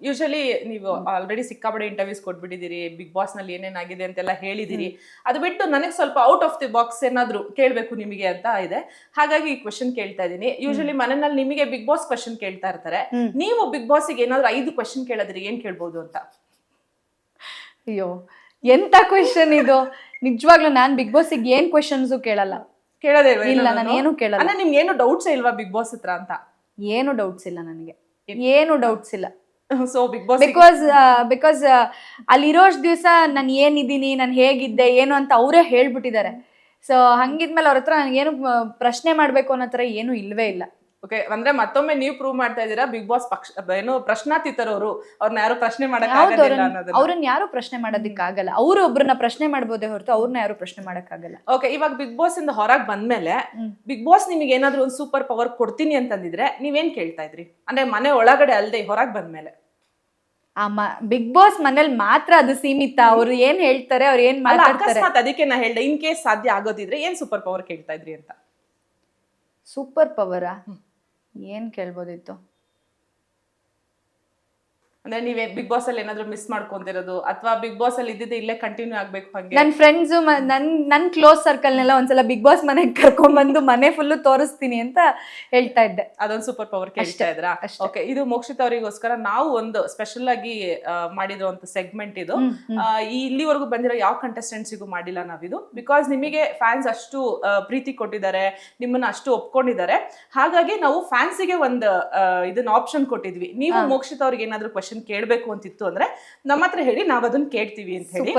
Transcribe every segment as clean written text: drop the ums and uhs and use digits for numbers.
Usually ನೀವು already ಸಿಕ್ಕಾಪಡೆ interviews ಕೊಟ್ಬಿಟ್ಟಿದ್ದೀರಿ, big boss ನಲ್ಲಿ ಏನೇನಾಗಿದೆ ಅಂತೆಲ್ಲ ಹೇಳಿದಿರಿ. ಅದು ಬಿಟ್ಟು ನನಗೆ ಸ್ವಲ್ಪ ಔಟ್ ಆಫ್ ದಿ ಬಾಕ್ಸ್ ಏನಾದ್ರು ಕೇಳ್ಬೇಕು ನಿಮಗೆ ಅಂತ ಇದೆ, ಹಾಗಾಗಿ ಈ ಕ್ವಶನ್ ಕೇಳ್ತಾ ಇದೀನಿ. ಯೂಶಲಿ ಮನೆಯಲ್ಲಿ ನಿಮಗೆ ಬಿಗ್ ಬಾಸ್ ಕ್ವಶನ್ ಕೇಳ್ತಾ ಇರ್ತಾರೆ, ನೀವು ಬಿಗ್ ಬಾಸ್ಗೆ ಏನಾದ್ರು 5 ಕ್ವಶನ್ ಕೇಳಿದ್ರಿ ಏನ್ ಕೇಳ್ಬೋದು ಅಂತ? ಅಯ್ಯೋ ಎಂತ ಕ್ವೆಶನ್ ಇದು, ನಿಜವಾಗ್ಲೂ ನಾನ್ ಬಿಗ್ ಬಾಸ್ಗೆ ಏನ್ ಕ್ವೆಶನ್ಸ್ ಕೇಳಲ್ಲ. ಕೇಳೋದೇ ಇಲ್ಲ, ನಾನು ಏನು ಕೇಳಲ್ಲ. ಅಂದ್ರೆ ನಿಮ್ಗೆ ಏನು ಡೌಟ್ಸ್ ಇಲ್ವಾ ಬಿಗ್ ಬಾಸ್ ಹತ್ರ ಅಂತ? ಏನು ಡೌಟ್ಸ್ ಇಲ್ಲ ನನಗೆ, ಏನು ಡೌಟ್ಸ್ ಇಲ್ಲ. ಸೊ ಬಿಗ್ ಬಾಸ್ ಬಿಕಾಸ್ ಅಲ್ಲಿರೋಷ್ಟು ದಿವಸ ನಾನು ಏನಿದ್ದೀನಿ, ನಾನು ಹೇಗಿದ್ದೆ ಏನು ಅಂತ ಅವರೇ ಹೇಳ್ಬಿಟ್ಟಿದ್ದಾರೆ. ಸೊ ಹಂಗಿದ್ಮೇಲೆ ಅವ್ರ ಹತ್ರ ನನಗೇನು ಪ್ರಶ್ನೆ ಮಾಡ್ಬೇಕು ಅನ್ನೋ ಥರ ಏನು ಇಲ್ವೇ ಇಲ್ಲ. ಓಕೆ, ಅಂದ್ರೆ ಮತ್ತೊಮ್ಮೆ ನೀವು ಪ್ರೂವ್ ಮಾಡ್ತಾ ಇದ್ದೀರಾ ಬಿಗ್ ಬಾಸ್ ಏನು ಪ್ರಶ್ನಾತೀತರವರು, ಅವ್ರನ್ನ ಯಾರು ಪ್ರಶ್ನೆ ಮಾಡಕ್ಕಾಗಲ್ಲ ಅನ್ನೋದನ್ನ. ಅವ್ರನ್ನ ಯಾರು ಪ್ರಶ್ನೆ ಮಾಡೋದಕ್ಕಾಗಲ್ಲ. ಅವರು ಒಬ್ರನ್ನ ಪ್ರಶ್ನೆ ಮಾಡ್ಬೋದೇ ಹೊರತು ಅವ್ರನ್ನ ಯಾರು ಪ್ರಶ್ನೆ ಮಾಡಕ್ಕಾಗಲ್ಲ. ಓಕೆ, ಇವಾಗ ಬಿಗ್ ಬಾಸ್ ಇಂದ ಹೊರಗೆ ಬಂದ್ಮೇಲೆ ಬಿಗ್ ಬಾಸ್ ನಿಮಗೆ ಏನಾದ್ರು ಒಂದು ಸೂಪರ್ ಪವರ್ ಕೊಡ್ತೀನಿ ಅಂತಂದಿದ್ರೆ ನೀವೇನ್ ಕೇಳ್ತಾ ಇದ್ರಿ? ಅಂದ್ರೆ ಮನೆ ಒಳಗಡೆ ಅಲ್ದೆ ಹೊರಗೆ ಬಂದ್ಮೇಲೆ. ಬಿಗ್ ಬಾಸ್ ಮನೇಲಿ ಮಾತ್ರ ಅದು ಸೀಮಿತ. ಅವ್ರು ಏನ್ ಹೇಳ್ತಾರೆ, ಅವ್ರು ಏನ್ ಮಾತಾಡ್ತಾರೆ. ಅಕಸ್ಮಾತ್ ಅದಕ್ಕೆ ನಾ ಹೇಳ್ದೆ, ಇನ್ ಕೇಸ್ ಸಾಧ್ಯ ಆಗೋದಿದ್ರೆ ಏನ್ ಸೂಪರ್ ಪವರ್ ಕೇಳ್ತಾ ಇದ್ರಿ ಅಂತ? ಸೂಪರ್ ಪವರಾ ಏನ್ ಕೇಳ್ಬೋದಿತ್ತು? ಅಂದ್ರೆ ನೀವೇ ಬಿಗ್ ಬಾಸ್ ಅಲ್ಲಿ ಏನಾದ್ರು ಮಿಸ್ ಮಾಡ್ಕೊಂತಿರೋದು, ಅಥವಾ ಬಿಗ್ ಬಾಸ್ ಅಲ್ಲಿ ಇದ್ದಿದ್ದೆ ಇಲ್ಲೇ ಕಂಟಿನ್ಯೂ ಆಗ್ಬೇಕು ಹಂಗೆ? ನನ್ ಫ್ರೆಂಡ್ಸ್ ನನ್ ಕ್ಲೋಸ್ ಸರ್ಕಲ್ ನೆಲ್ಲ ಒಂದ್ಸಲ ಬಿಗ್ ಬಾಸ್ ಮನೆಗೆ ಕರ್ಕೊಂಡ್ ಬಂದು ಮನೆ ಫುಲ್ಲು ತೋರಿಸ್ತೀನಿ ಅಂತ ಹೇಳ್ತಾ ಇದ್ದೆ. ಅದೊಂದು ಸೂಪರ್ ಪವರ್ ಕೇಳ್ತಾ ಇದ್ರಾ? ಓಕೆ, ಇದು ಮೋಕ್ಷಿತ್ ಅವರಿಗೋಸ್ಕರ ನಾವು ಒಂದು ಸ್ಪೆಷಲ್ ಆಗಿ ಮಾಡಿರೋ ಒಂದು ಸೆಗ್ಮೆಂಟ್ ಇದು. ಇಲ್ಲಿವರೆಗೂ ಬಂದಿರೋ ಯಾವ ಕಂಟೆಸ್ಟೆಂಟ್ಸಿಗೂ ಮಾಡಿಲ್ಲ ನಾವಿದು. ಬಿಕಾಸ್ ನಿಮಗೆ ಫ್ಯಾನ್ಸ್ ಅಷ್ಟು ಪ್ರೀತಿ ಕೊಟ್ಟಿದ್ದಾರೆ, ನಿಮ್ಮನ್ನ ಅಷ್ಟು ಒಪ್ಕೊಂಡಿದ್ದಾರೆ. ಹಾಗಾಗಿ ನಾವು ಫ್ಯಾನ್ಸಿಗೆ ಒಂದು ಇದನ್ನ ಆಪ್ಷನ್ ಕೊಟ್ಟಿದ್ವಿ. ನೀವು ಮೋಕ್ಷಿತ್ ಅವ್ರಿಗೆ ಏನಾದ್ರು ಕ್ವಶನ್ ಕೇಳ್ಬೇಕು ಅಂತಿತ್ತು ಅಂದ್ರೆ ನಮ್ಮ ಹತ್ರ ಹೇಳಿ, ನಾವ್ ಅದನ್ನ ಕೇಳ್ತೀವಿ ಅಂತ ಹೇಳಿ.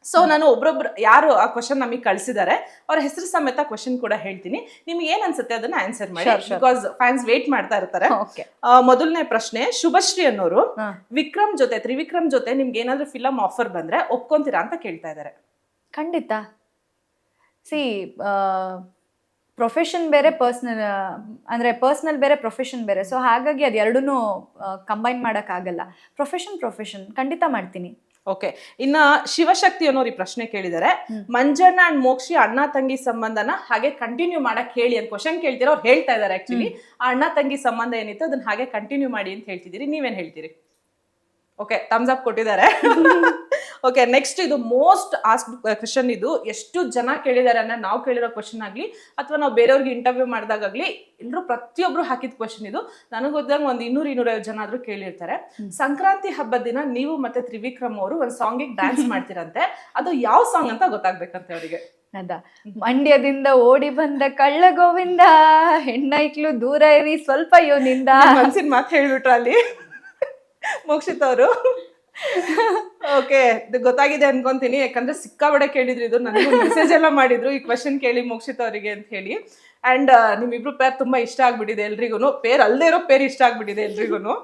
ಸೊ ನಾನು ಒಬ್ರೊಬ್ರು ಯಾರು ಆ ಕ್ವಶನ್ ನಮಗೆ ಕಳ್ಸಿದ್ದಾರೆ ಅವ್ರ ಹೆಸರು ಸಮೇತ ಕ್ವಶನ್ ಕೂಡ ಹೇಳ್ತೀನಿ. ನಿಮ್ಗೆ ಏನ್ ಅನ್ಸುತ್ತೆ ಅದನ್ನ ಆನ್ಸರ್ ಮಾಡಿ, ಬಿಕಾಸ್ ಫ್ಯಾನ್ಸ್ ವೇಟ್ ಮಾಡ್ತಾ ಇರ್ತಾರೆ. ಮೊದಲನೇ ಪ್ರಶ್ನೆ, ಶುಭಶ್ರೀ ಅನ್ನೋರು ತ್ರಿವಿಕ್ರಮ್ ಜೊತೆ ನಿಮ್ಗೆ ಏನಾದ್ರು ಫಿಲಂ ಆಫರ್ ಬಂದ್ರೆ ಒಪ್ಕೊಂತೀರಾ ಅಂತ ಕೇಳ್ತಾ ಇದಾರೆ. ಖಂಡಿತ. ಪ್ರೊಫೆಷನ್ ಬೇರೆ, ಪರ್ಸ್ನಲ್ ಬೇರೆ, ಪ್ರೊಫೆಷನ್ ಬೇರೆ. ಸೊ ಹಾಗಾಗಿ ಅದು ಎರಡನ್ನೂ ಕಂಬೈನ್ ಆಗಲ್ಲ. ಪ್ರೊಫೆಷನ್ ಖಂಡಿತ ಮಾಡ್ತೀನಿ. ಓಕೆ, ಇನ್ನ ಶಿವಶಕ್ತಿ ಅನ್ನೋರು ಈ ಪ್ರಶ್ನೆ ಕೇಳಿದ್ದಾರೆ, ಮಂಜಣ್ಣ ಅಂಡ್ ಮೋಕ್ಷಿ ಅಣ್ಣ ತಂಗಿ ಸಂಬಂಧನ ಹಾಗೆ ಕಂಟಿನ್ಯೂ ಮಾಡಕ್ ಹೇಳಿ ಅಂತ ಕ್ವಶನ್ ಕೇಳ್ತೀರಾ. ಅವ್ರು ಹೇಳ್ತಾ ಇದಾರೆ ಆಕ್ಚುಲಿ ಆ ಅಣ್ಣ ತಂಗಿ ಸಂಬಂಧ ಏನಿತ್ತು ಅದನ್ನ ಹಾಗೆ ಕಂಟಿನ್ಯೂ ಮಾಡಿ ಅಂತ ಹೇಳ್ತಿದ್ದೀರಿ. ನೀವೇನ್ ಹೇಳ್ತೀರಿ? ಓಕೆ, ಥಮ್ಸ್ ಅಪ್ ಕೊಟ್ಟಿದ್ದಾರೆ. ಓಕೆ, ನೆಕ್ಸ್ಟ್ ಇದು ಮೋಸ್ಟ್ ಆಸ್ಕ್ಡ್ ಕ್ವಶನ್. ಇದು ಎಷ್ಟು ಜನ ಕೇಳಿದ್ದಾರೆ ಅಂದ್ರೆ, ನಾವು ಕೇಳಿರೋ ಕ್ವಶನ್ ಆಗ್ಲಿ ಅಥವಾ ನಾವು ಬೇರೆಯವ್ರಿಗೆ ಇಂಟರ್ವ್ಯೂ ಮಾಡಿದಾಗಲಿ ಎಲ್ಲರೂ ಪ್ರತಿಯೊಬ್ರು ಹಾಕಿದ ಕ್ವಶನ್ ಇದು. ನನಗೆ ಗೊತ್ತಾಗ ಒಂದು 200-250 ಜನ ಆದ್ರೂ ಕೇಳಿರ್ತಾರೆ. ಸಂಕ್ರಾಂತಿ ಹಬ್ಬದ ದಿನ ನೀವು ಮತ್ತೆ ತ್ರಿವಿಕ್ರಮ್ ಅವರು ಒಂದು ಸಾಂಗಿಗೆ ಡ್ಯಾನ್ಸ್ ಮಾಡ್ತೀರಂತೆ, ಅದು ಯಾವ ಸಾಂಗ್ ಅಂತ ಗೊತ್ತಾಗ್ಬೇಕಂತೆ ಅವರಿಗೆ. ಮಂಡ್ಯದಿಂದ ಓಡಿ ಬಂದ ಕಳ್ಳ ಗೋವಿಂದ, ಹೆಣ್ಣೈಕ್ಳು ದೂರ ಇರಿ ಸ್ವಲ್ಪ ಯೋನಿಂದ. ಮನ್ಸಿನ ಮಾತು ಹೇಳ್ಬಿಟ್ರ ಅಲ್ಲಿ ಮೋಕ್ಷಿತ್ ಅವರು. ಓಕೆ, ಗೊತ್ತಾಗಿದೆ ಅನ್ಕೊಂತೀನಿ, ಯಾಕಂದ್ರೆ ಸಿಕ್ಕಾಬಡೆ ಕೇಳಿದ್ರು. ಇದು ನನಗೂ ಮೆಸೇಜ್ ಎಲ್ಲ ಮಾಡಿದ್ರು ಈ ಕ್ವಶನ್ ಕೇಳಿ ಮೋಕ್ಷಿತ್ ಅವರಿಗೆ ಅಂತ ಹೇಳಿ. ಅಂಡ್ ನಿಮ್ಮಿಬ್ರು ಪೇರ್ ತುಂಬಾ ಇಷ್ಟ ಆಗ್ಬಿಟ್ಟಿದೆ ಎಲ್ರಿಗೂ. ಪೇರ್ ಅಲ್ಲದೆ ಇರೋ ಪೇರ್ ಇಷ್ಟ ಆಗ್ಬಿಟ್ಟಿದೆ ಎಲ್ರಿಗೂ.